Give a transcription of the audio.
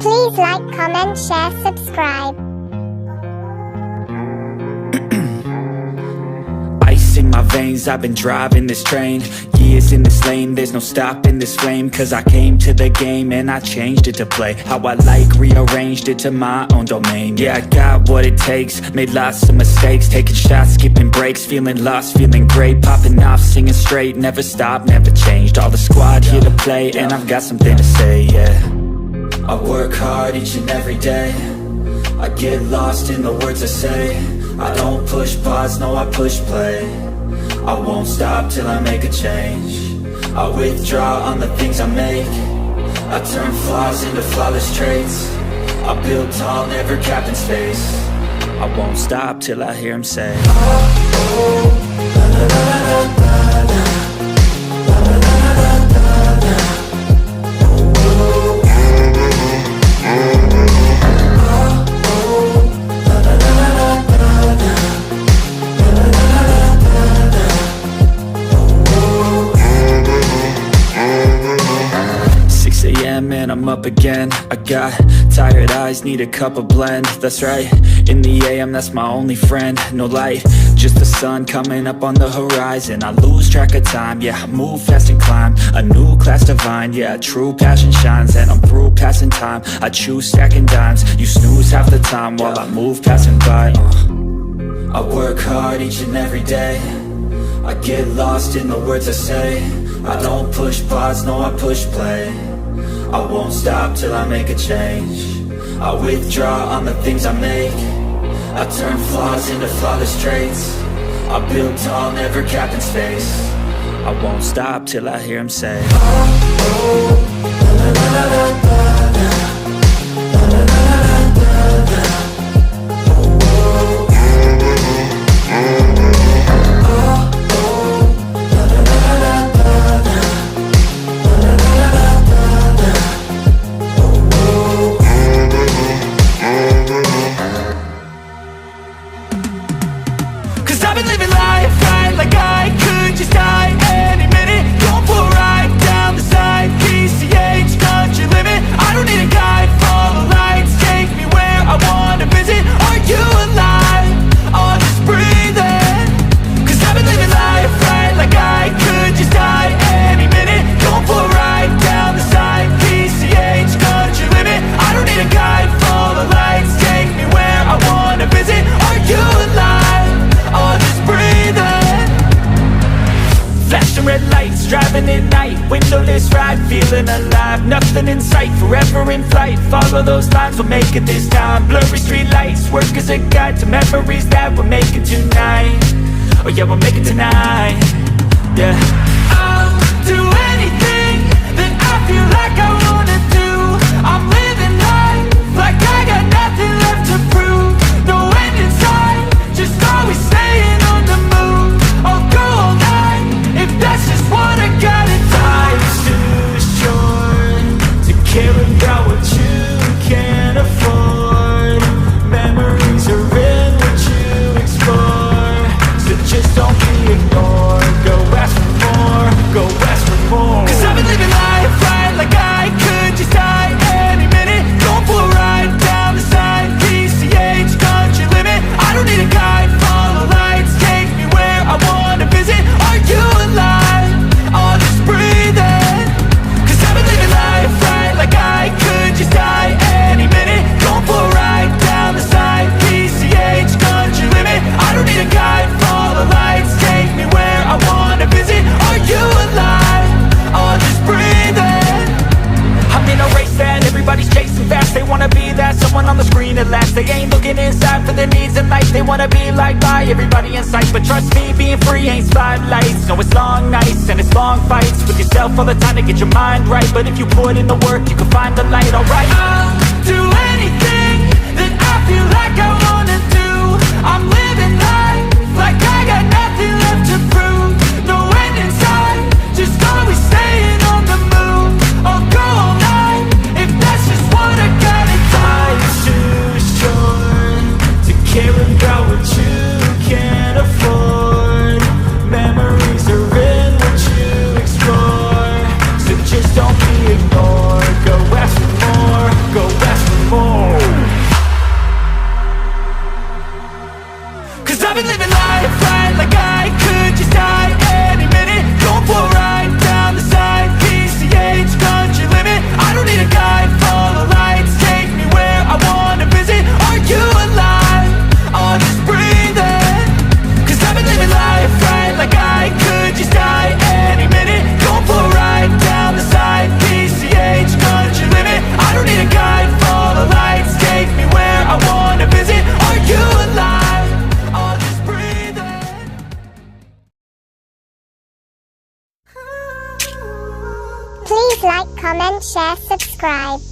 Please like, comment, share, subscribe. Ice in my veins, I've been driving this train. Years in this lane, there's no stopping this flame. Cause I came to the game and I changed it to play how I like, rearranged it to my own domain. Yeah, I got what it takes, made lots of mistakes, taking shots, skipping breaks, feeling lost, feeling great, popping off, singing straight, never stopped, never changed. All the squad here to play and I've got something to say, yeah. I work hard each and every day, I get lost in the words I say. I don't push pause, no I push play. I won't stop till I make a change. I withdraw on the things I make. I turn flaws into flawless traits. I build tall, never capped in space. I won't stop till I hear him say, oh, oh, la, la, la, la, la, la. And I'm up again. I got tired eyes, need a cup of blend. That's right, in the AM, that's my only friend. No light, just the sun coming up on the horizon. I lose track of time, yeah, I move fast and climb a new class divine, yeah, true passion shines. And I'm through passing time, I choose stacking dimes. You snooze half the time while I move passing by. I work hard each and every day, I get lost in the words I say. I don't push pause, no I push play. I won't stop till I make a change. I withdraw on the things I make. I turn flaws into flawless traits. I build tall, never capped in space. I won't stop till I hear him say, oh, oh, la, la, la, la, la, la, la, la, la, la, la. Red lights, driving at night, windowless ride, feeling alive, nothing in sight, forever in flight, follow those lines, we'll make it this time, blurry street lights, work as a guide to memories that we're making tonight, oh yeah, we'll make it tonight, yeah. I'll do anything that I feel like I wanna do, I'm living life like I got nothing left to prove, no end in sight, just always staying on the move, I'll go all night, if that's just what I gotta do. Life's too short to care about what you can't afford. Memories are in what you explore, so just don't be ignored. Go ask for more, go ask for more. Cause I've been living life right like I could just die any minute. Going for a ride down the side, PCH, country limit. I don't need a guide, follow lights, take me where I wanna visit. Are you alive? Or just breathing? Cause I've been living life right like I could just die any minute. Going for a ride down the side, PCH, country limit. I don't need a guide, follow lights, take me where I wanna visit. Are you alive? Or just breathing? I'm in a race that everybody's chasing fast. They wanna be that someone on the screen at last. They ain't looking inside for their needs in life. They wanna be liked by everybody in sight. But trust me, being free ain't spotlights. No, it's long nights and it's long fights with yourself all the time to get your mind right. But if you put in the work, you can find the light, alright. I'll do anything that I feel like I wanna do. I'm living life like I got nothing left to prove. No end in sight, just always staying on the move. I'll go all night, if that's just what I gotta do. Life's too short to care about what you can't afford. Memories are in what you explore, so just don't be ignored. Go ask for more, go ask Please like, comment, share, subscribe.